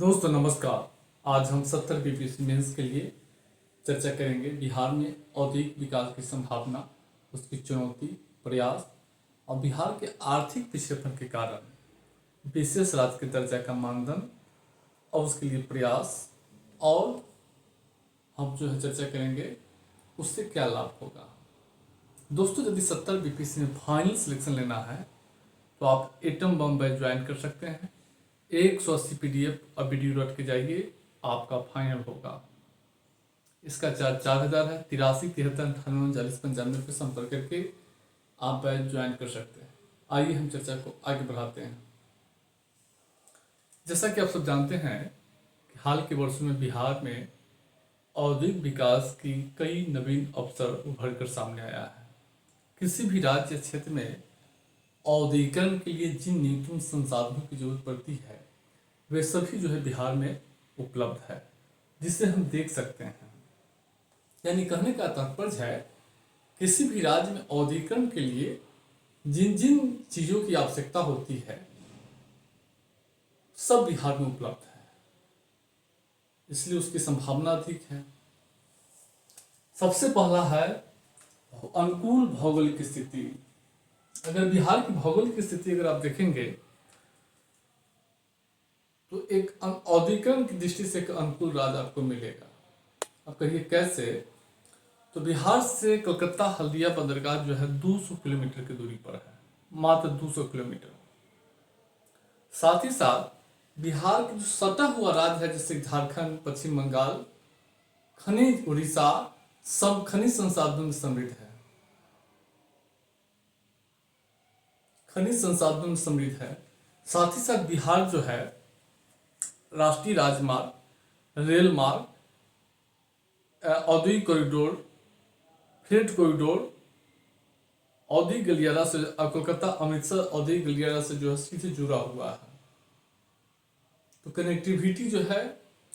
दोस्तों नमस्कार। आज हम 70 बीपीएससी मेंस के लिए चर्चा करेंगे बिहार में औद्योगिक विकास की संभावना, उसकी चुनौती, प्रयास और बिहार के आर्थिक पिछड़ेपन के कारण विशेष राज्य के दर्जा का मानदंड और उसके लिए प्रयास, और हम जो है चर्चा करेंगे उससे क्या लाभ होगा। दोस्तों यदि 70 बीपीएससी में फाइनल सिलेक्शन लेना है तो आप एटम बम बैच ज्वाइन कर सकते हैं। 180 पीडीएफ और वीडियो रट के जाइए, आपका फाइनल होगा। इसका चार्ज 4,000 है। 83 73 98 40 95 पे संपर्क करके आप बैच ज्वाइन कर सकते हैं। आइए हम चर्चा को आगे बढ़ाते हैं। जैसा कि आप सब जानते हैं कि हाल के वर्षों में बिहार में औद्योगिक विकास की कई नवीन अवसर उभर कर सामने आया है। किसी भी राज्य क्षेत्र में औद्योगिकरण के लिए जिन न्यूनतम संसाधनों की जरूरत पड़ती है वे सभी जो है बिहार में उपलब्ध है, जिसे हम देख सकते हैं। यानी कहने का तात्पर्य है किसी भी राज्य में औद्योगिकरण के लिए जिन जिन चीजों की आवश्यकता होती है सब बिहार में उपलब्ध है, इसलिए उसकी संभावना अधिक है। सबसे पहला है अनुकूल भौगोलिक स्थिति। अगर बिहार की भौगोलिक स्थिति अगर आप देखेंगे तो एक औद्योगिकरण की दृष्टि से एक अनुकूल राज्य आपको मिलेगा। अब कहिए कैसे? तो बिहार से कलकत्ता हल्दिया बंदरगाह जो है 200 किलोमीटर की दूरी पर है, मात्र 200 किलोमीटर। साथ ही साथ बिहार के जो सटा हुआ राज्य है जैसे झारखंड, पश्चिम बंगाल, खनिज उड़ीसा, सब खनिज संसाधनों में समृद्ध है। खनिज संसाधनों में समृद्ध है। साथ ही साथ बिहार जो है राष्ट्रीय राजमार्ग, रेल मार्ग, औद्योगिक कॉरिडोर, फ्रेट कॉरिडोर, औद्योगिक गलियारा से कोलकाता अमृतसर औद्योगिक गलियारा से जो है सीधे जुड़ा हुआ है। तो कनेक्टिविटी जो है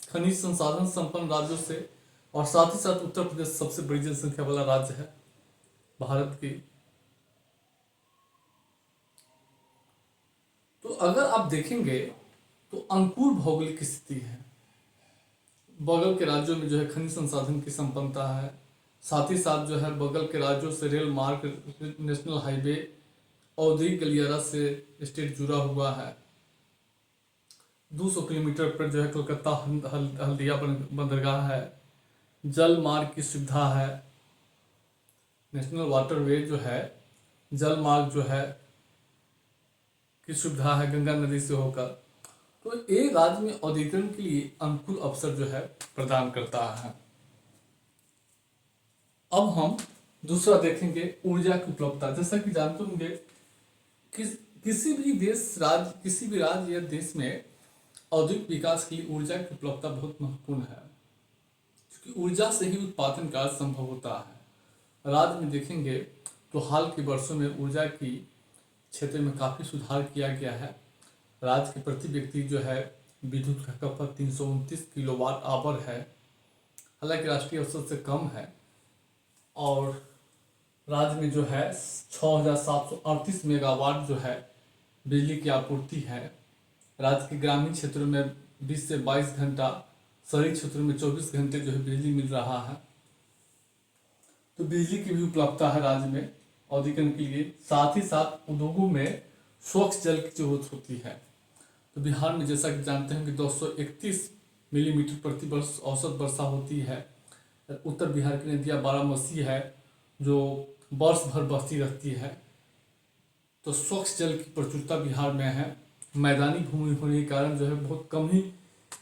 खनिज संसाधन संपन्न राज्यों से, और साथ ही साथ उत्तर प्रदेश सबसे बड़ी जनसंख्या वाला राज्य है भारत की। तो अगर आप देखेंगे तो अनुकूल भौगोलिक स्थिति है। बगल के राज्यों में जो है खनिज संसाधन की संपन्नता है। साथ ही साथ जो है बगल के राज्यों से रेल मार्ग, नेशनल हाईवे, औद्योगिक गलियारा से स्टेट जुड़ा हुआ है। 200 किलोमीटर पर जो है कोलकाता हल्दिया बंदरगाह है। जल मार्ग की सुविधा है। नेशनल वाटरवे जो है, जल मार्ग जो है की सुविधा है गंगा नदी से होकर। तो एक राज्य में औद्योगिकरण के लिए अनुकूल अवसर जो है प्रदान करता है। अब हम दूसरा देखेंगे ऊर्जा की उपलब्धता। जैसा कि जानते होंगे किसी भी राज्य या देश में औद्योगिक विकास के लिए ऊर्जा की उपलब्धता बहुत महत्वपूर्ण है, क्योंकि ऊर्जा से ही उत्पादन कार्य संभव होता है। राज्य में देखेंगे तो हाल के वर्षों में ऊर्जा की क्षेत्र में काफ़ी सुधार किया गया है। राज्य के प्रति व्यक्ति जो है विद्युत का खपत 329 किलोवाट आवर है, हालांकि राष्ट्रीय औसत से कम है। और राज्य में जो है 6,738 मेगावाट जो है बिजली की आपूर्ति है। राज्य के ग्रामीण क्षेत्रों में 20 से 22 घंटा, शहरी क्षेत्रों में 24 घंटे जो है बिजली मिल रहा है। तो बिजली की भी उपलब्धता है राज्य में औद्योगिकरण के लिए। साथ ही साथ उद्योगों में स्वच्छ जल की जरूरत होती है। तो बिहार में जैसा कि जानते हैं कि 231 मिलीमीटर प्रति वर्ष औसत वर्षा होती है। उत्तर बिहार की नदियाँ बारामसी है जो वर्ष भर बहती रहती है। तो स्वच्छ जल की प्रचुरता बिहार में है। मैदानी भूमि होने के कारण जो है बहुत कम ही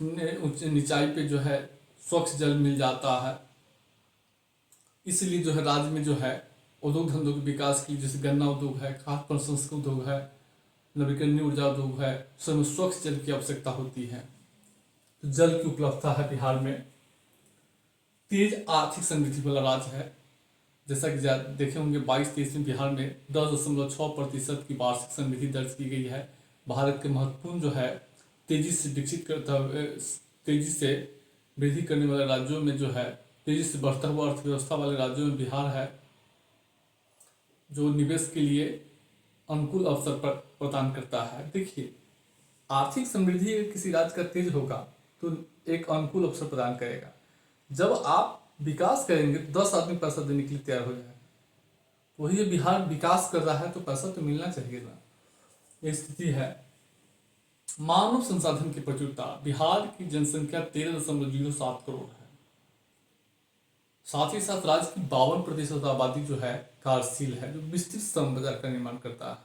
ऊंचाई पे जो है स्वच्छ जल मिल जाता है। इसलिए जो है राज्य में जो है उद्योग धंधों के विकास के लिए, जैसे गन्ना उद्योग है, खाद्य प्रसंस्करण उद्योग है, नवीकरणीय ऊर्जा उद्योग है, सब में स्वच्छ जल की आवश्यकता होती है। तो जल की उपलब्धता है बिहार में। तेज आर्थिक समृद्धि वाला राज्य है। जैसा कि देखे होंगे 22-23 में बिहार में 10.6% की वार्षिक समृद्धि दर्ज की गई है। भारत के महत्वपूर्ण जो है तेजी से वृद्धि करने वाले राज्यों में जो है, तेजी से बढ़ता हुआ अर्थव्यवस्था वाले राज्यों में बिहार है, जो निवेश के लिए अनुकूल अवसर प्रदान करता है। देखिए, आर्थिक समृद्धि किसी राज्य का तेज होगा तो एक अनुकूल अवसर प्रदान करेगा। जब आप विकास करेंगे तो 10 आदमी पैसा देने के लिए तैयार हो जाएगा। वही ये बिहार विकास कर रहा है तो पैसा तो मिलना चाहिए ना, ये स्थिति है। मानव संसाधन की प्रचुरता, बिहार की जनसंख्या 13.07 करोड़ है। साथ ही साथ राज्य की 52% आबादी जो है कार्यशील है, जो विस्तृत श्रम बाजार का निर्माण करता है,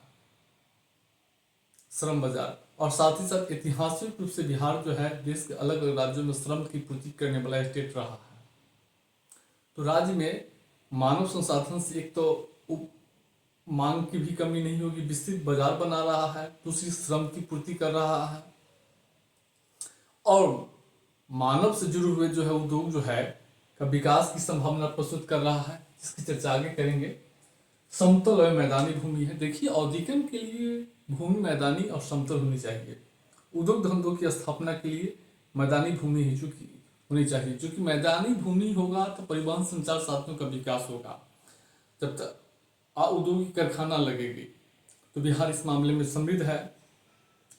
श्रम बाजार। और साथ ही साथ ऐतिहासिक रूप से बिहार जो है देश के अलग अलग राज्यों में श्रम की पूर्ति करने वाला स्टेट रहा है। तो राज्य में मानव संसाधन से एक तो मांग की भी कमी नहीं होगी, विस्तृत बाजार बना रहा है, दूसरी श्रम की पूर्ति कर रहा है, और मानव से जुड़े हुए जो है उद्योग जो है का विकास की संभावना प्रस्तुत कर रहा है, जिसकी चर्चा आगे करेंगे। समतल और मैदानी भूमि है। देखिए, औद्योगिकरण के लिए भूमि मैदानी और समतल होनी चाहिए। उद्योग धंधों की स्थापना के लिए मैदानी भूमि ही चूंकि होनी चाहिए, क्योंकि मैदानी भूमि होगा तो परिवहन संचार साधनों का विकास होगा। जब तक औद्योगिक कारखाना लगेगी तो बिहार इस मामले में समृद्ध है।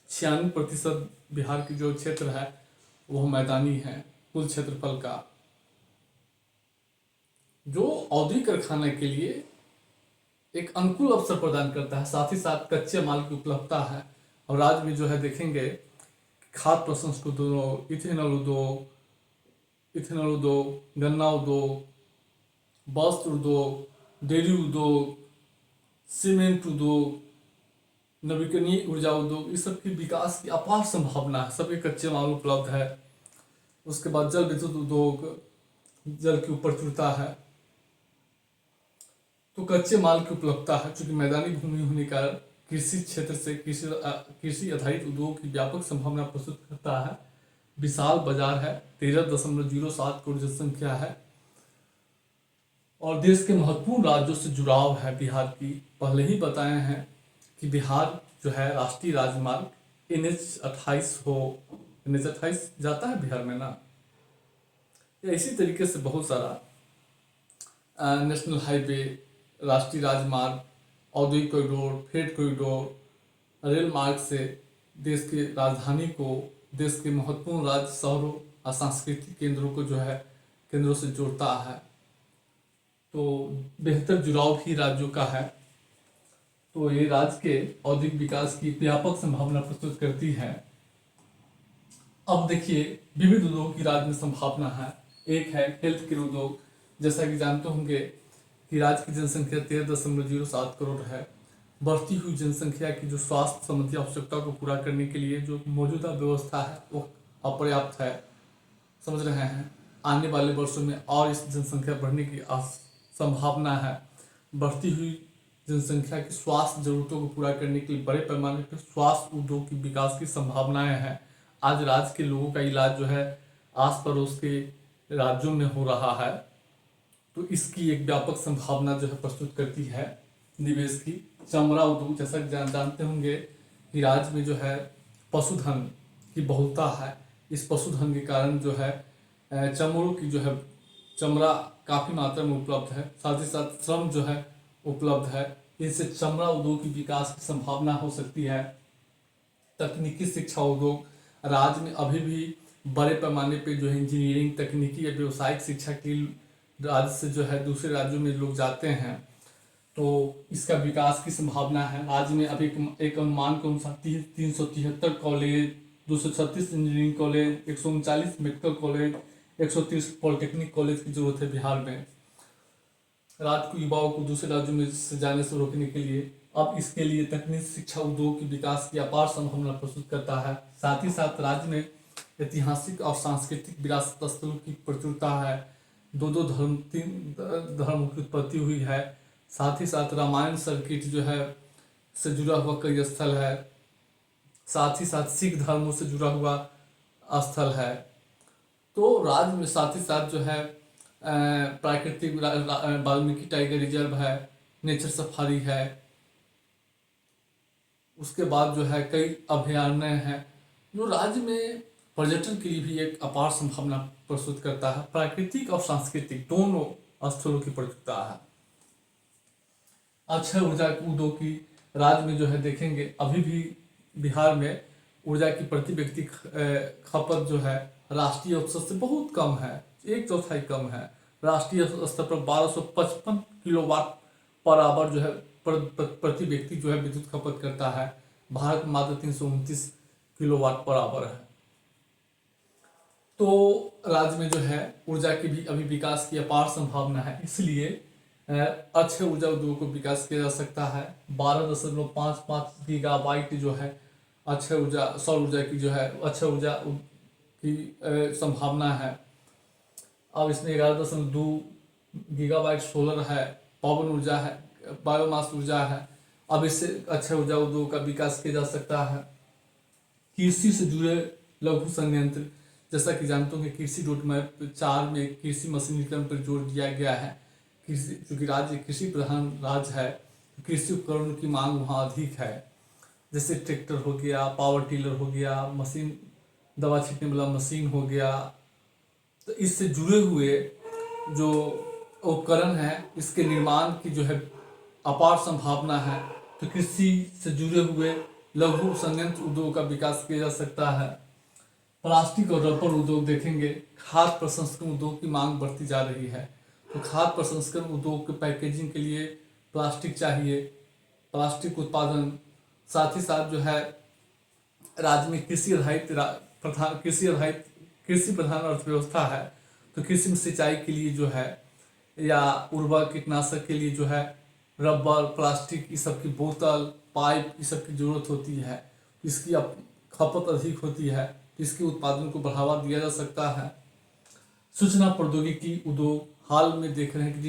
96% बिहार की जो क्षेत्र है वह मैदानी है कुल क्षेत्रफल का, जो औद्योगिक कारखाने के लिए एक अनुकूल अवसर प्रदान करता है। साथ ही साथ कच्चे माल की उपलब्धता है। और राज्य में जो है देखेंगे खाद्य प्रसंस्कृत उद्योग, इथेनॉल उद्योग, गन्ना उद्योग, वस्त्र उद्योग, डेयरी उद्योग, सीमेंट उद्योग, नवीकरणीय ऊर्जा उद्योग, इस सब की विकास की अपार संभावना है। सभी कच्चे माल उपलब्ध है। उसके बाद जल विद्युत उद्योग, जल की प्रचुरता है, तो कच्चे माल की उपलब्धता है। चूंकि मैदानी भूमि होने का कृषि क्षेत्र से कृषि आधारित उद्योग की व्यापक संभावना प्रस्तुत करता है। विशाल बाजार है, 13.07 करोड़ जनसंख्या है, और देश के महत्वपूर्ण राज्यों से जुड़ाव है बिहार की। पहले ही बताए हैं कि बिहार जो है राष्ट्रीय राजमार्ग NH 28 NH 28 जाता है बिहार में ना। इसी तरीके से बहुत सारा नेशनल हाईवे, राष्ट्रीय राजमार्ग, औद्योगिक कॉरिडोर, फ्रेट कॉरिडोर, रेल मार्ग से देश की राजधानी को, देश के महत्वपूर्ण राज्य शहरों और सांस्कृतिक केंद्रों को जो है केंद्रों से जोड़ता है। तो बेहतर जुड़ाव भी राज्यों का है। तो ये राज्य के औद्योगिक विकास की व्यापक संभावना प्रस्तुत करती है। अब देखिए, विविध उद्योग की राज्य में संभावना है। एक है हेल्थ केयर उद्योग। जैसा कि जानते होंगे कि राज्य की जनसंख्या 13.07 करोड़ है। बढ़ती हुई जनसंख्या की जो स्वास्थ्य संबंधी आवश्यकता को पूरा करने के लिए जो मौजूदा व्यवस्था है वो अपर्याप्त है, समझ रहे हैं। आने वाले वर्षों में और इस जनसंख्या बढ़ने की संभावना है। बढ़ती हुई जनसंख्या की स्वास्थ्य जरूरतों को पूरा करने के लिए बड़े पैमाने पर स्वास्थ्य उद्योग की विकास की संभावनाएं हैं। आज राज्य के लोगों का इलाज जो है आस पड़ोस के राज्यों में हो रहा है, तो इसकी एक व्यापक संभावना जो है प्रस्तुत करती है निवेश की। चमड़ा उद्योग, जैसा कि जानते होंगे कि राज्य में जो है पशुधन की बहुलता है। इस पशुधन के कारण जो है चमड़ों की जो है चमड़ा काफ़ी मात्रा में उपलब्ध है। साथ ही साथ श्रम जो है उपलब्ध है। इससे चमड़ा उद्योग की विकास की संभावना हो सकती है। तकनीकी शिक्षा उद्योग, राज्य में अभी भी बड़े पैमाने पे जो है इंजीनियरिंग, तकनीकी या व्यावसायिक शिक्षा के राज्य से जो है दूसरे राज्यों में लोग जाते हैं, तो इसका विकास की संभावना है। राज्य में अभी एक अनुमान के अनुसार 373 college, 236 engineering college, 139 medical college, 130 polytechnic college की जरूरत है बिहार में। राज्य को युवाओं को दूसरे राज्यों में से जाने से रोकने के लिए अब इसके लिए तकनीक शिक्षा उद्योग की विकास की अपार संभावना प्रस्तुत करता है। साथ ही साथ राज्य में ऐतिहासिक और सांस्कृतिक विरासत स्थलों की प्रचुरता है। दो धर्म, 3 धर्म की उत्पत्ति हुई है। साथ ही साथ रामायण सर्किट जो है से जुड़ा हुआ कई स्थल है। साथ ही साथ सिख धर्मों से जुड़ा हुआ स्थल है। तो राज्य में साथ ही साथ जो है प्राकृतिक वाल्मीकि टाइगर रिजर्व है, नेचर सफारी है। उसके बाद जो है कई अभयारण्य हैं, जो राज्य में पर्यटन के लिए भी एक अपार संभावना प्रस्तुत करता है। प्राकृतिक और सांस्कृतिक दोनों स्थलों की प्रचुरता है। अक्षय ऊर्जा उद्योग की राज्य में जो है देखेंगे अभी भी बिहार में ऊर्जा की प्रति व्यक्ति खपत जो है राष्ट्रीय औसत से बहुत कम है, 1/4 कम है। राष्ट्रीय स्तर पर 1255 किलोवाट पर आवर जो है प्रति व्यक्ति जो है विद्युत खपत करता है। भारत में मात्र 329 किलोवाट पर आवर है। तो राज्य में जो है ऊर्जा की भी अभी विकास की अपार संभावना है, इसलिए अक्षय ऊर्जा उद्योग को विकास किया जा सकता है। 12.55 गीगावाट जो है अक्षय ऊर्जा, सौर ऊर्जा की जो है अक्षय ऊर्जा की संभावना है। अब इसमें 11.2 गीगावाट सोलर है, पवन ऊर्जा है, बायोमास ऊर्जा है। अब इससे अक्षय ऊर्जा उद्योग का विकास किया जा सकता है। कृषि से जुड़े लघु संयंत्र, जैसा कि जानते हो कि कृषि रोड मैप 4 में कृषि मशीनीकरण पर जोर दिया गया है। कृषि, चूँकि राज्य कृषि प्रधान राज्य है, कृषि उपकरणों की मांग वहाँ अधिक है। जैसे ट्रैक्टर हो गया, पावर टिलर हो गया, मशीन दवा छींटने वाला मशीन हो गया। तो इससे जुड़े हुए जो उपकरण है, इसके निर्माण की जो है अपार संभावना है। तो कृषि से जुड़े हुए लघु संयंत्र उद्योग का विकास किया जा सकता है। प्लास्टिक और रबर उद्योग देखेंगे। खाद्य प्रसंस्करण उद्योग की मांग बढ़ती जा रही है, तो खाद्य प्रसंस्करण उद्योग के पैकेजिंग के लिए प्लास्टिक चाहिए, प्लास्टिक उत्पादन। साथ ही साथ जो है राज्य में कृषि प्रधान अर्थव्यवस्था है, तो कृषि में सिंचाई के लिए जो है या उर्वरक कीटनाशक के लिए जो है रबर, प्लास्टिक, इस सब की बोतल, पाइप, इस सब की जरूरत होती है। इसकी खपत अधिक होती है, तो इसके उत्पादन को बढ़ावा दिया जा सकता है। सूचना प्रौद्योगिकी उद्योग, हाल में देख रहे हैं कि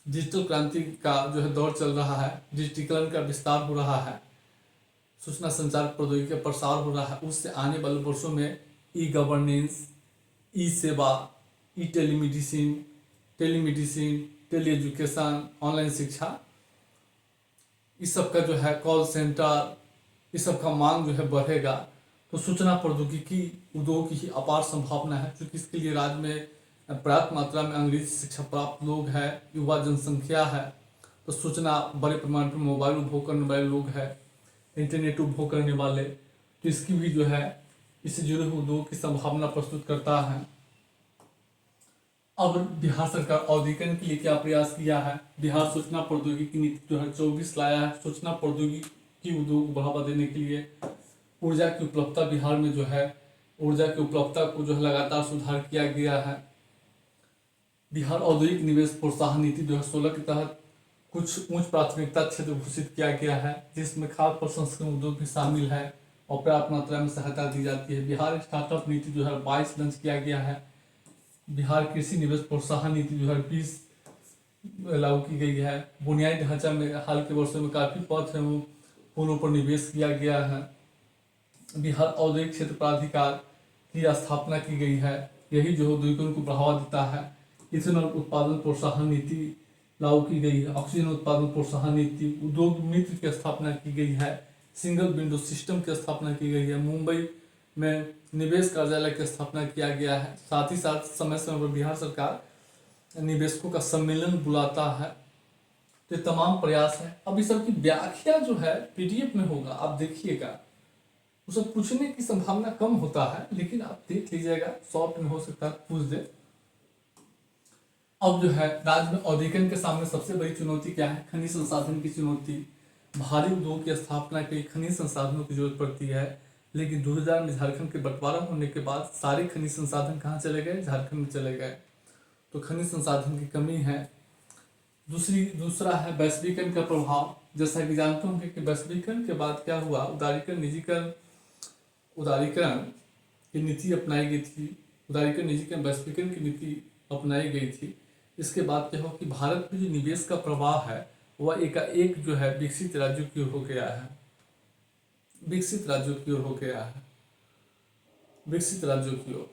डिजिटल क्रांति का जो है दौर चल रहा है, डिजिटीकरण का विस्तार हो रहा है, सूचना संचार प्रौद्योगिकी का प्रसार हो रहा है। उससे आने वाले वर्षों में ई गवर्नेंस, ई सेवा, ई टेलीमेडिसिन, टेली एजुकेशन, ऑनलाइन शिक्षा, इस सब का जो है कॉल सेंटर, इस सब का मांग जो है बढ़ेगा। तो सूचना प्रौद्योगिकी उद्योग की ही अपार संभावना है, क्योंकि इसके लिए राज्य में पर्याप्त मात्रा में अंग्रेजी शिक्षा प्राप्त लोग हैं, युवा जनसंख्या है। तो सूचना बड़े पैमाने पर मोबाइल उपभोग करने वाले लोग हैं, इंटरनेट उपभोग करने वाले, तो इसकी भी जो है इससे जुड़े हुए उद्योग की संभावना प्रस्तुत करता है। अब बिहार सरकार औद्योगिकरण के लिए क्या प्रयास किया है। बिहार सूचना प्रौद्योगिकी नीति 2024 लाया है। सूचना प्रौद्योगिकी उद्योग को बढ़ावा देने के लिए ऊर्जा की उपलब्धता बिहार में जो है, ऊर्जा की उपलब्धता को जो है लगातार सुधार किया गया है। बिहार औद्योगिक निवेश प्रोत्साहन नीति 2016 के तहत कुछ उच्च प्राथमिकता क्षेत्र घोषित किया गया है, जिसमें खाद्य प्रसंस्करण उद्योग भी शामिल है और पर्याप्त मात्रा में सहायता दी जाती है। बिहार स्टार्टअप नीति 2022 लॉन्च किया गया है। बिहार कृषि निवेश प्रोत्साहन नीति 2020 लागू की गई है। बुनियादी ढांचा में हाल के वर्षों में काफ़ी पथ है उन पर निवेश किया गया है। बिहार औद्योगिक क्षेत्र प्राधिकार की स्थापना की गई है, यही जो औद्योगिकों को बढ़ावा देता है। इथेनॉल उत्पादन प्रोत्साहन नीति लागू की गई है। ऑक्सीजन उत्पादन प्रोत्साहन नीति, उद्योग मित्र की स्थापना की गई है। सिंगल विंडो सिस्टम की स्थापना की गई है। मुंबई में निवेश कार्यालय की स्थापना किया गया है। साथ ही साथ समय समय पर बिहार सरकार निवेशकों का सम्मेलन बुलाता है। तो तमाम प्रयास है। अब इस सब की व्याख्या जो है पीडीएफ में होगा, आप देखिएगा, उसे पूछने की संभावना कम होता है, लेकिन आप देख लीजिएगा, सॉफ्ट में हो सकता है पूछ दे। अब जो है राज्य में औद्योगिकरण के सामने सबसे बड़ी चुनौती क्या है। खनिज संसाधन की चुनौती। भारी उद्योग की स्थापना के लिए खनिज संसाधनों की जरूरत पड़ती है, लेकिन 2000 में झारखंड के बंटवारा होने के बाद सारे खनिज संसाधन कहाँ चले गए, झारखंड में चले गए। तो खनिज संसाधन की कमी है। दूसरा है वैश्वीकरण का प्रभाव। जैसा कि जानते होंगे कि वैश्वीकरण के बाद क्या हुआ, उदारीकरण की नीति अपनाई गई थी। उदारीकरण, निजीकरण, वैश्वीकरण की नीति अपनाई गई थी। इसके बाद क्या हुआ कि भारत में जो निवेश का प्रवाह है वह एकाएक जो है विकसित राज्यों की ओर हो गया है। विकसित राज्यों की ओर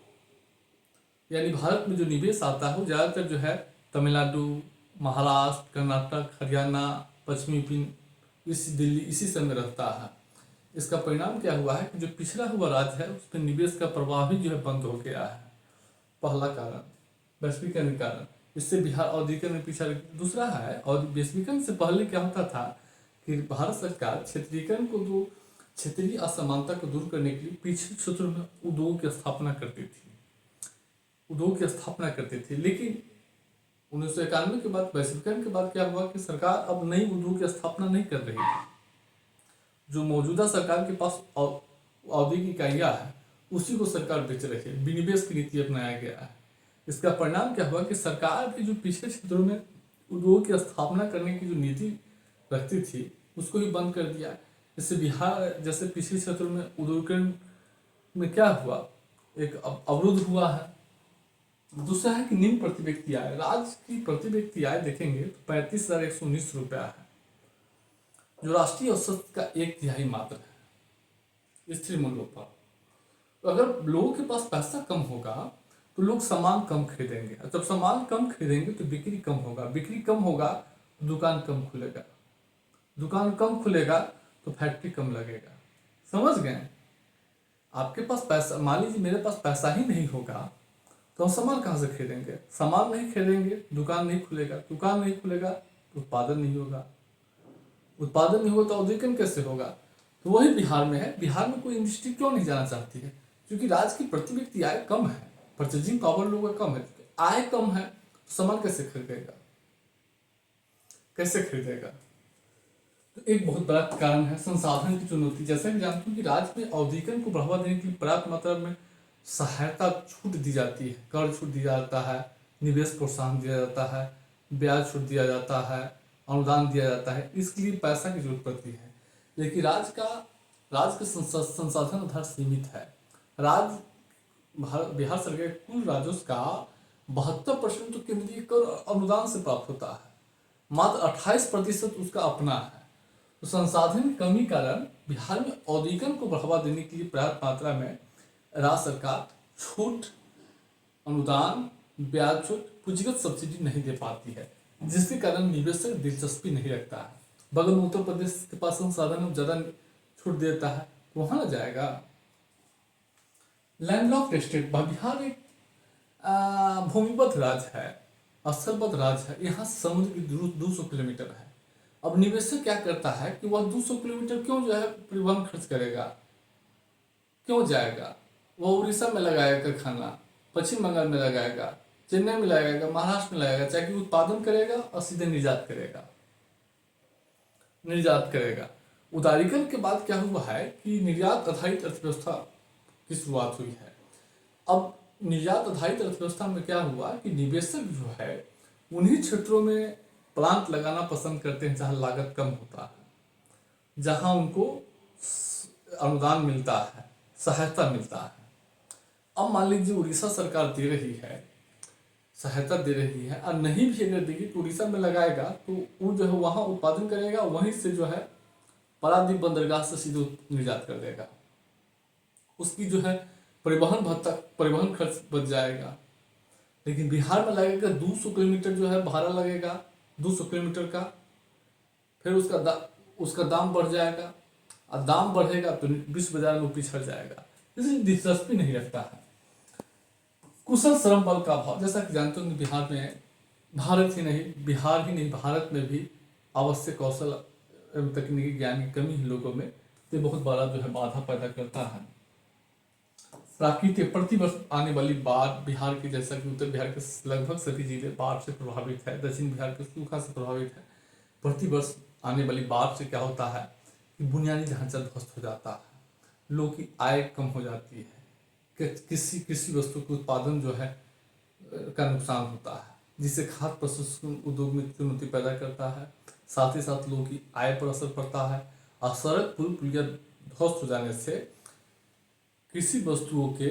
यानी भारत में जो निवेश आता है वो ज़्यादातर जो है तमिलनाडु, महाराष्ट्र, कर्नाटक, हरियाणा, पश्चिमी दिल्ली, इसी सब में रहता है। इसका परिणाम क्या हुआ है कि जो पिछड़ा हुआ राज्य है उस पर निवेश का प्रवाह भी जो है बंद हो गया है। पहला कारण वैश्वीकरण के कारण, इससे बिहार औद्योगिकरण में पीछा। दूसरा है, और वैश्वीकरण से पहले क्या होता था कि भारत सरकार क्षेत्रीयकरण को जो क्षेत्रीय असमानता को दूर करने के लिए पिछड़े क्षेत्रों में उद्योग की स्थापना करती थी। लेकिन 1991 के बाद, वैश्वीकरण के बाद क्या हुआ कि सरकार अब नई उद्योग की स्थापना नहीं कर रही है। जो मौजूदा सरकार के पास औद्योगिक इकाइयाँ है उसी को सरकार बेच रही है, विनिवेश की नीति अपनाया गया है। इसका परिणाम क्या हुआ कि सरकार भी जो पिछले क्षेत्रों में उद्योग की स्थापना करने की जो नीति रखती थी उसको ही बंद कर दिया। जैसे बिहार जैसे पिछले क्षेत्रों में उद्योगीकरण में क्या हुआ, एक अवरुद्ध हुआ है। दूसरा है कि निम्न प्रति व्यक्ति आय, राज्य की प्रति व्यक्ति आय देखेंगे तो 35,119 रुपया है, जो राष्ट्रीय औसत का 1/3 मात्र है स्थिर मूल्यों पर। तो अगर लोगों के पास पैसा कम होगा तो लोग सामान कम खरीदेंगे, और जब सामान कम खरीदेंगे तो बिक्री कम होगा, बिक्री कम होगा तो दुकान कम खुलेगा, दुकान कम खुलेगा तो फैक्ट्री कम लगेगा। समझ गए? आपके पास पैसा, मान लीजिए मेरे पास पैसा ही नहीं होगा तो हम सामान कहाँ से खरीदेंगे? सामान नहीं खरीदेंगे, दुकान नहीं खुलेगा, दुकान नहीं खुलेगा तो उत्पादन नहीं होगा, उत्पादन नहीं होगा तो औद्योगिकरण कैसे होगा? तो वही बिहार में है। बिहार में कोई इंडस्ट्री क्यों नहीं जाना चाहती है? क्योंकि राज्य की प्रति व्यक्ति आय कम है, परचेजिंग पावर लोगों का कम है, आय कम है तो सामान कैसे खरीदेगा, कैसे खरीदेगा? तो एक बहुत बड़ा कारण है संसाधन की चुनौती। जैसा कि जानते हो कि राज्य में औद्योगिकरण को बढ़ावा देने के लिए पर्याप्त मात्रा में सहायता छूट दी जाती है, कर छूट दिया जाता है, निवेश प्रोत्साहन दिया जाता है, ब्याज छूट दिया जाता है, अनुदान दिया जाता है, इसके लिए पैसा की जरूरत पड़ती है। लेकिन राज्य का संसाधन आधार सीमित है। बिहार सरकार के कुल राजस्व का 72% तो केंद्रीय कर और अनुदान से प्राप्त होता है, मात्र 28% उसका अपना है। तो संसाधन की कमी कारण बिहार में औद्योगिकरण को बढ़ावा देने के लिए पर्याप्त मात्रा में राज्य सरकार छूट, अनुदान, ब्याज छूट, पूंजीगत सब्सिडी नहीं दे पाती है, जिसके कारण निवेशक दिलचस्पी नहीं रखता है। बगल में उत्तर प्रदेश के पास संसाधन में ज्यादा छूट देता है तो वहां ना जाएगा। लैंडलॉक्ड स्टेट, बिहार एक भूमिबद्ध राज्य है, स्थलबद्ध राज्य है। यहाँ समुद्र की दूर 200 किलोमीटर है। अब निवेशक क्या करता है कि वह 200 किलोमीटर क्यों जो है परिवहन खर्च करेगा, क्यों जाएगा? वह उड़ीसा में लगाएगा कारखाना, पश्चिम बंगाल में लगाएगा, चेन्नई में लगाएगा, महाराष्ट्र में लगाएगा, चाहे कि उत्पादन करेगा और सीधे निर्यात करेगा। उदारीकरण के बाद क्या हुआ है कि निर्यात आधारित अर्थव्यवस्था की शुरुआत हुई है। अब निर्यात आधारित अर्थव्यवस्था में क्या हुआ कि निवेशक जो है उन्हीं क्षेत्रों में प्लांट लगाना पसंद करते हैं जहां लागत कम होता है, जहां उनको अनुदान मिलता है, सहायता मिलता है। अब मान लीजिए उड़ीसा सरकार दे रही है, सहायता दे रही है, और नहीं भी अगर देगी तो उड़ीसा में लगाएगा तो वो जो है वहां उत्पादन करेगा, वहीं से जो है पारादीप बंदरगाह से सीधे निर्यात कर देगा। उसकी जो है परिवहन खर्च बच जाएगा। लेकिन बिहार में लगेगा 200 किलोमीटर जो है भाड़ा लगेगा, 200 किलोमीटर का, फिर उसका दाम बढ़ जाएगा, और दाम बढ़ेगा तो विश्व बाजार में पिछड़ जाएगा, इसलिए दिलचस्पी नहीं रखता है। कुशल श्रम बल का अभाव, जैसा कि जानते हो बिहार में बिहार ही नहीं भारत में भी आवश्यक कौशल एवं तकनीकी ज्ञान की कमी है लोगों में, तो बहुत बड़ा जो है बाधा पैदा करता है। प्राकृतिक प्रतिवर्ष आने वाली बाढ़, बिहार के जैसा कि उत्तर बिहार के लगभग सभी जिले बाढ़ से प्रभावित है, दक्षिण बिहार के सूखा से प्रभावित है। प्रतिवर्ष आने वाली बाढ़ से क्या होता है कि बुनियादी ढांचा ध्वस्त हो जाता है, लोगों की आय कम हो जाती है, किसी वस्तु के उत्पादन जो है का नुकसान होता है, जिससे खाद्य प्रसंस्करण उद्योग में चुनौती पैदा करता है। साथ ही साथ लोगों की आय पर असर पड़ता है, और सड़क पुल पुलिया ध्वस्त हो जाने से कृषि वस्तुओं के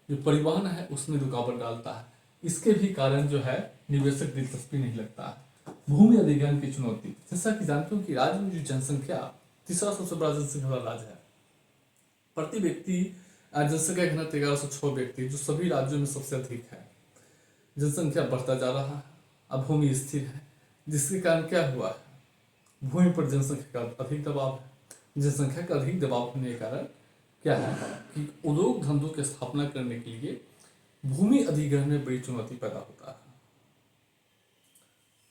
जो परिवहन है उसमें रुकावट डालता है। इसके भी कारण जो है निवेशक दिलचस्पी नहीं लगता है। भूमि अधिग्रहण की चुनौती, जैसा कि जानते हो कि राज्य में जो जनसंख्या तीसरा सबसे बड़ा जनसंख्या वाला राज्य है, प्रति व्यक्ति जनसंख्या घनत्व 1106 व्यक्ति, जो सभी राज्यों में सबसे अधिक है। जनसंख्या बढ़ता जा रहा है, अब भूमि स्थिर है, जिसके कारण क्या हुआ है, भूमि पर जनसंख्या का अधिक दबाव है। जनसंख्या का अधिक दबाव होने के कारण क्या है कि उद्योग धंधों की स्थापना करने के लिए भूमि अधिग्रहण में बड़ी चुनौती पैदा होता है।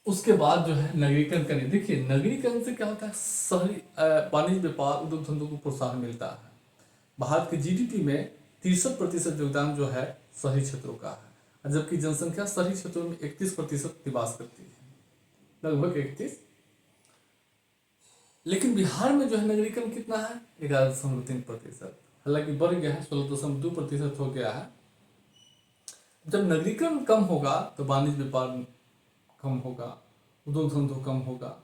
उसके बाद जो है नगरीकरण करें। देखिए नगरीकरण से क्या होता है, शहरी वाणिज्य व्यापार उद्योग धंधों को प्रोत्साहन मिलता है। भारत के जीडीपी में 63% योगदान जो है शहरी क्षेत्रों का है, जबकि जनसंख्या शहरी क्षेत्रों में 31% निवास करती है, लगभग 31। लेकिन बिहार में जो है नगरीकरण कितना है, 11.3%। हालांकि बढ़ गया है, 16.2% हो गया है। जब नगरीकरण कम होगा तो वाणिज्य व्यापार कम होगा, उद्योग धंधों कम होगा।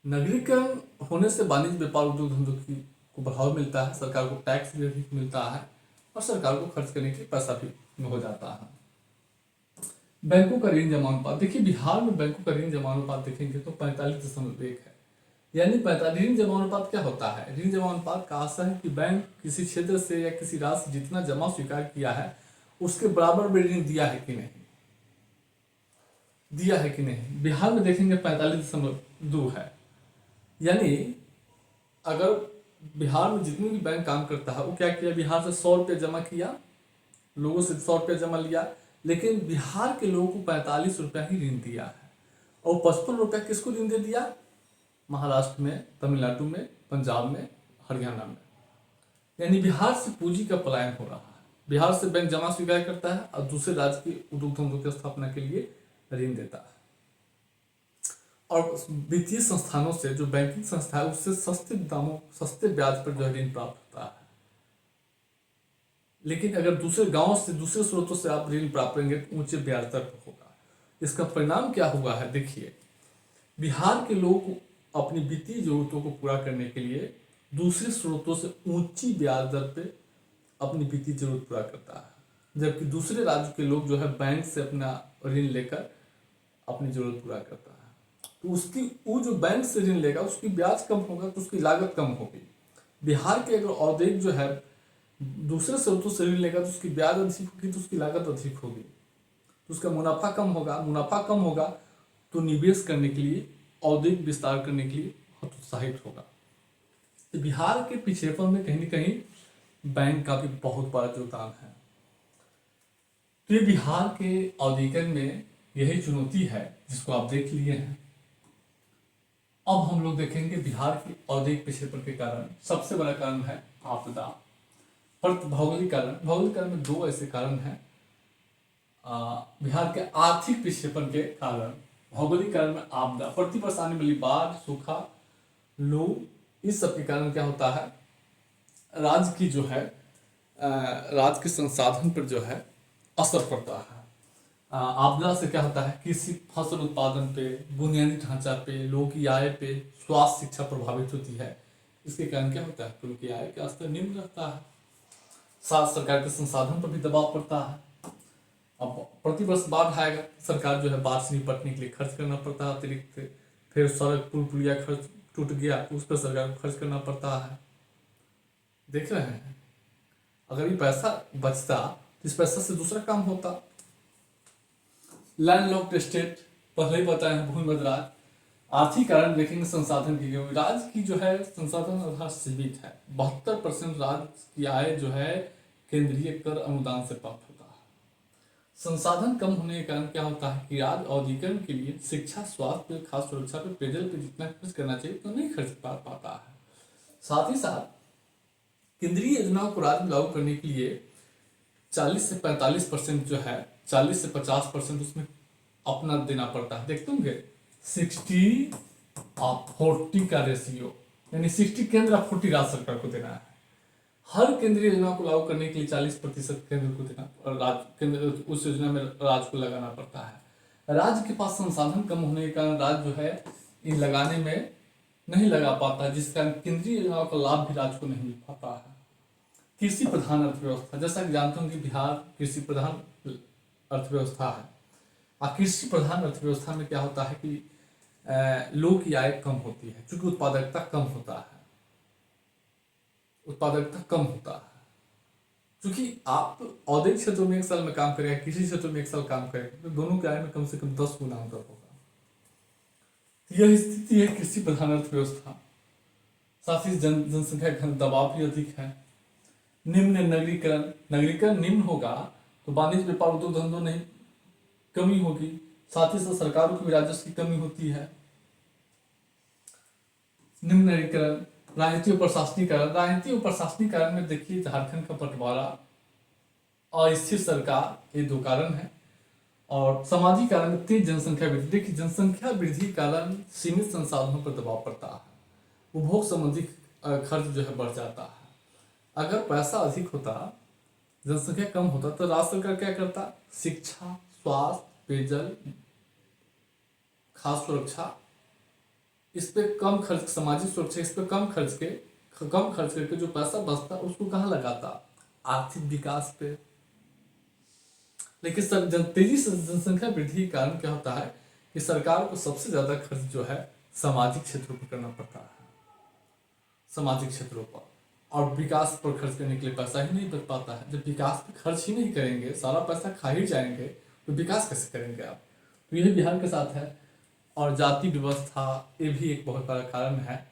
नगरीकरण होने से वाणिज्य व्यापार उद्योग धंधों को बढ़ावा मिलता है, सरकार को टैक्स भी अधिक मिलता है और सरकार को खर्च करने के लिए पैसा भी हो जाता है। बैंकों का ऋण जमा अनुपात, देखिए बिहार में बैंकों का ऋण जमा अनुपात देखेंगे तो 45.1 है। यानी 45 ऋण जमा अनुपात क्या होता है, ऋण जमा अनुपात का आशय है कि बैंक किसी क्षेत्र से या किसी राज्य से जितना जमा स्वीकार किया है उसके बराबर में ऋण दिया है कि नहीं। बिहार में देखेंगे 45.2 है। यानी अगर बिहार में जितनी भी बैंक काम करता है वो क्या किया, बिहार से 100 रुपये जमा किया, लोगों से 100 रुपये जमा लिया, लेकिन बिहार के लोगों को 45 रुपया ही ऋण दिया है। और 55 रुपया किसको ऋण दे दिया, महाराष्ट्र में, तमिलनाडु में, पंजाब में, हरियाणा में। यानी बिहार से पूंजी का पलायन हो रहा है। बिहार से बैंक जमा स्वीकार करता है और दूसरे राज्य के उद्योग धंधों की स्थापना के लिए ऋण देता है। और वित्तीय संस्थानों से, जो बैंकिंग संस्था है उससे सस्ते ब्याज पर जो है ऋण प्राप्त होता है। लेकिन अगर दूसरे गांव से, दूसरे स्रोतों से आप ऋण प्राप्त करेंगे तो ऊंचे ब्याज दर पर होगा। इसका परिणाम क्या हुआ है, देखिए बिहार के लोग अपनी वित्तीय जरूरतों को पूरा करने के लिए दूसरे स्रोतों से ऊंची ब्याज दर पे अपनी वित्तीय जरूरत पूरा करता है, जबकि दूसरे राज्य के लोग जो है बैंक से अपना ऋण लेकर अपनी जरूरत पूरा करता है। तो वो जो बैंक से ऋण लेगा उसकी ब्याज कम होगा तो उसकी लागत कम होगी। बिहार के अगर औद्योगिक जो है दूसरे स्रोतों से ऋण लेगा तो उसकी ब्याज अधिक होगी तो उसकी लागत अधिक होगी, तो उसका मुनाफा कम होगा तो निवेश करने के लिए, औद्योगिक विस्तार करने के लिए हतोत्साहित होगा। तो बिहार के पिछड़ेपन में कहीं न कहीं बैंक का भी बहुत बड़ा योगदान है। तो ये बिहार के औद्योगिकरण में यही चुनौती है जिसको आप देख लिए हैं। अब हम लोग देखेंगे बिहार के औद्योगिक पिछड़ेपन के कारण सबसे बड़ा कारण है आपदा। पर भौगोलिक कारण में दो ऐसे कारण हैं। बिहार के आर्थिक पिछड़ेपन के कारण, भौगोलिक कारण में आपदा, प्रतिवर्ष आने वाली बाढ़, सूखा, लू, इस सब के कारण क्या होता है, राज्य की जो है राज्य के संसाधन पर जो है असर पड़ता है। आपदा से क्या होता है, कृषि फसल उत्पादन पे, बुनियादी ढांचा पे, लोगों की आय पे, स्वास्थ्य शिक्षा प्रभावित होती है। इसके कारण क्या होता है, उनकी आय का स्तर निम्न रहता है, साथ सरकार के संसाधन पर भी दबाव पड़ता है। अब प्रतिवर्ष बाढ़ आएगा, सरकार जो है बाढ़ से निपटने के लिए खर्च करना पड़ता है अतिरिक्त। फिर सड़क पुल पुलिया खर्च टूट गया उस पर सरकार को खर्च करना पड़ता है। देख रहे हैं, अगर ये पैसा बचता तो इस पैसा से दूसरा काम होता। लैंडलॉक्ड स्टेट पहले ही बताए हैं, भूमि मध्यराज। आर्थिक कारण देखेंगे संसाधन की, राज्य की जो है संसाधन आधार सीमित है। 72% राज्य की आय जो है केंद्रीय कर अनुदान से प्राप्त होता है। संसाधन कम होने के कारण क्या होता है कि राज्य औद्योगिकरण के लिए शिक्षा, स्वास्थ्य पे, खाद्य सुरक्षा पे, पेयजल पे जितना खर्च करना चाहिए तो नहीं खर्च पाता है। साथ ही साथ केंद्रीय योजनाओं को राज्य में लागू करने के लिए 40 से 45% जो है, 40 से 50% उसमें अपना देना पड़ता है। देखते होंगे 60/40 का रेशियो, यानी 60 केंद्र और 40 राज्य सरकार को देना है। हर केंद्रीय योजना को लागू करने के लिए 40% केंद्र को देना और केंद्र उस योजना में राज्य को लगाना पड़ता है। राज्य के पास संसाधन कम होने के कारण राज्य जो है इन लगाने में नहीं लगा पाता, जिस कारण केंद्रीय योजनाओं का लाभ भी राज्य को नहीं मिल पाता है। कृषि प्रधान अर्थव्यवस्था, जैसा कि जानते होंगे बिहार कृषि प्रधान अर्थव्यवस्था है। और कृषि प्रधान अर्थव्यवस्था में क्या होता है कि लोगों की आय कम होती है, क्योंकि उत्पादकता कम होता है। क्योंकि आप औद्योगिक क्षेत्रों में 1 साल में काम करेंगे, कृषि क्षेत्र में 1 साल काम करेंगे, तो दोनों की आय में कम से कम 10 गुना अंतर होगा। यह स्थिति है कृषि प्रधान अर्थव्यवस्था। साथ ही जनसंख्या घन दबाव भी अधिक है। निम्न नगरीकरण निम्न होगा तो वाणिज्य व्यापार उद्योग धंधों नहीं कमी होगी, साथ ही साथ सरकारों की भी राजस्व की कमी होती है। निम्नलिखित राजनीति और प्रशासनिकरण, राजनीति और प्रशासनिकरण में देखिए झारखंड का बंटवारा, अस्थिर सरकार, ये दो कारण है। और सामाजिक कारण में तेज जनसंख्या वृद्धि। देखिए जनसंख्या वृद्धि के कारण सीमित संसाधनों पर दबाव पड़ता है, उपभोग संबंधी खर्च जो है बढ़ जाता है। अगर पैसा अधिक होता, जनसंख्या कम होता, तो राज्य सरकार क्या करता, शिक्षा, स्वास्थ्य, पेयजल, खाद्य सुरक्षा, इस पे कम खर्च, सामाजिक सुरक्षा, इस पे कम खर्च करके जो पैसा बचता उसको कहाँ लगाता, आर्थिक विकास पे। लेकिन तेजी से जनसंख्या वृद्धि के कारण क्या होता है कि सरकार को सबसे ज्यादा खर्च जो है सामाजिक क्षेत्रों पर करना पड़ता है, सामाजिक क्षेत्रों पर। और विकास पर खर्च करने के लिए पैसा ही नहीं बच पाता है। जब विकास पर खर्च ही नहीं करेंगे, सारा पैसा खा ही जाएंगे, तो विकास कैसे करेंगे आप। तो यही बिहार के साथ है। और जाति व्यवस्था, ये भी एक बहुत बड़ा कारण है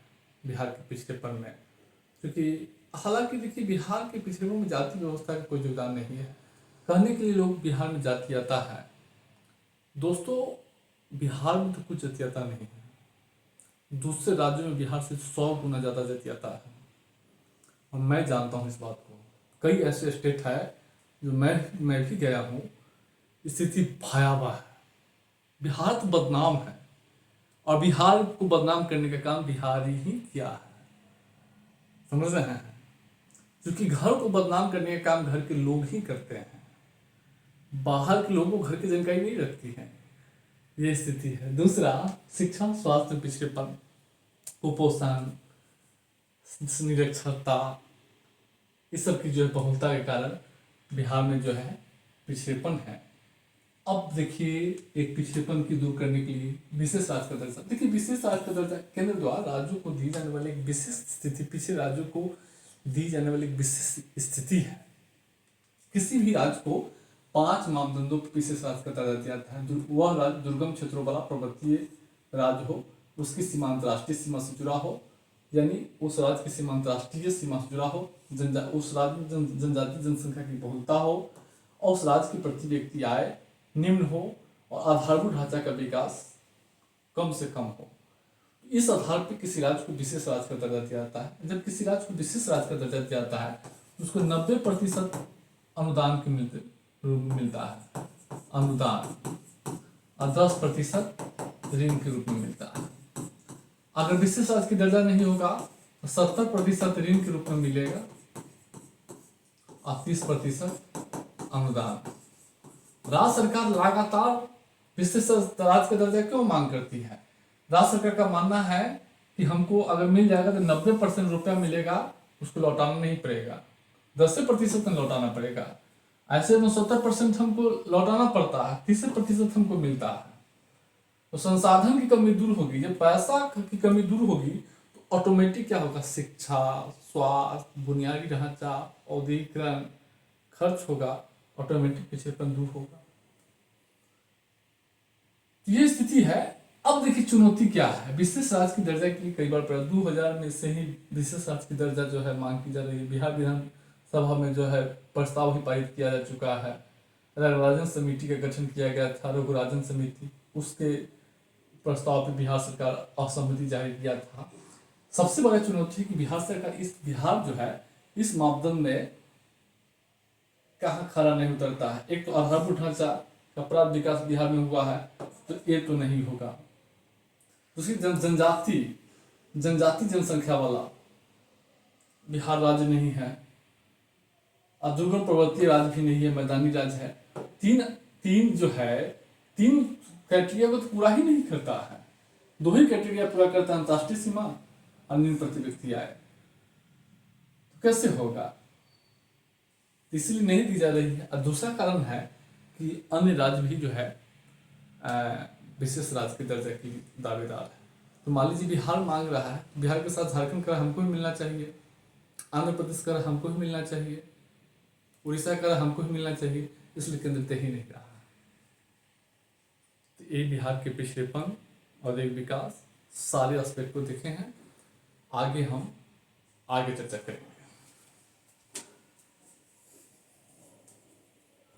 बिहार के पिछड़ेपन में। क्योंकि हालांकि देखिए बिहार के पिछड़ेपन में जाति व्यवस्था का कोई योगदान नहीं है। कहने के लिए लोग बिहार में जातीयता है, दोस्तों बिहार में तो कुछ जातीयता नहीं है। दूसरे राज्यों में बिहार से 100 गुना ज़्यादा जातीयता है, और मैं जानता हूँ इस बात को। कई ऐसे स्टेट है जो मैं भी गया हूँ, स्थिति भयावह है। बिहार तो बदनाम है, और बिहार को बदनाम करने का काम बिहारी ही किया है, समझ रहे हैं। क्योंकि घर को बदनाम करने का काम घर के लोग ही करते हैं, बाहर के लोगों को घर की जानकारी नहीं रखती है, ये स्थिति है। दूसरा, शिक्षा, स्वास्थ्य पिछड़ेपन, कुपोषण, निरक्षरता, इस सब की जो है बहुलता के कारण बिहार में जो है पिछड़ेपन है। अब देखिए एक पिछड़ेपन की दूर करने के लिए विशेष राज्य का दर्जा। देखिए विशेष राज्य का दर्जा केंद्र द्वारा राज्यों को दी जाने वाली एक विशेष स्थिति, पिछड़े राज्यों को दी जाने वाली एक विशेष स्थिति है। किसी भी राज्य को 5 मापदंडों पर विशेष राज्य का दर्जा दिया जाता है। वह राज्य दुर्गम क्षेत्रों वाला पर्वतीय राज्य हो, उसकी सीमा अंतर्राष्ट्रीय सीमा से जुड़ा हो, यानी उस राज्य की सीमा अंतर्राष्ट्रीय सीमा से जुड़ा हो, उस राज्य में जनजातीय जनसंख्या की बहुलता हो, और उस राज्य की प्रति व्यक्ति आय निम्न हो, और आधारभूत ढांचा का विकास कम से कम हो। इस आधार पर किसी राज्य को विशेष राज्य का दर्जा दिया जाता है। जब किसी राज्य को विशेष राज्य का दर्जा दिया जाता है तो उसको 90% अनुदान के मिलता है, अनुदान, और 10% ऋण के रूप में मिलता है। अगर विशेष राज्य का दर्जा नहीं होगा तो 70% ऋण के रूप में मिलेगा और 30% अनुदान। राज्य सरकार लगातार विशेष राज्य का दर्जा क्यों मांग करती है? राज्य सरकार का मानना है कि हमको अगर मिल जाएगा तो 90% रुपया मिलेगा, उसको लौटाना नहीं पड़ेगा, 10% लौटाना पड़ेगा। ऐसे में 70% हमको लौटाना पड़ता है, 30% हमको मिलता है। तो संसाधन की कमी दूर होगी। जब पैसा की कमी दूर होगी तो ऑटोमेटिक क्या होगा, शिक्षा, स्वास्थ्य, बुनियादी ढांचा, औद्योगिकरण, खर्च होगा, ऑटोमेटिक पिछड़ेपन दूर होगा। ये स्थिति है। अब देखिए चुनौती क्या है विशेष राज्य की दर्जा के लिए। कई बार 2000 में से ही विशेष राज्य की दर्जा जो है मांग की जा रही है। बिहार विधानसभा में जो है प्रस्ताव ही पारित किया जा चुका है। रघुराजन समिति का गठन किया गया था, रघुराजन समिति, उसके प्रस्ताव पर बिहार सरकार असहमति जाहिर किया था। सबसे बड़ा चुनौती है कि बिहार सरकार बिहार जो है इस मापदंड में कहाँ खरा नहीं उतरता है। एक तो आधारभूत ढांचा का प्राप्त विकास बिहार में हुआ है, तो ये तो नहीं होगा। दूसरी जनजाति जनसंख्या वाला बिहार राज्य नहीं है, और दुर्गम पर्वतीय राज्य भी नहीं है, मैदानी राज्य है। तीन क्राइटेरिया को तो पूरा ही नहीं करता है। 2 ही क्राइटेरिया पूरा करता है, अंतर्राष्ट्रीय सीमा और निम्न प्रति व्यक्ति आय। तो कैसे होगा? इसलिए नहीं दी जा रही है। और दूसरा कारण है कि अन्य राज्य भी जो है विशेष राज्य के दर्जा की दावेदार है। तो मान लीजिए बिहार मांग रहा है, बिहार के साथ झारखंड का हमको भी मिलना चाहिए, आंध्र प्रदेश का हमको भी मिलना चाहिए, उड़ीसा का हमको भी मिलना चाहिए, इसलिए केंद्र दे ही नहीं रहा है। तो ये बिहार के पिछड़ेपन और एक विकास सारे एस्पेक्ट को देखे हैं। आगे हम चर्चा करेंगे।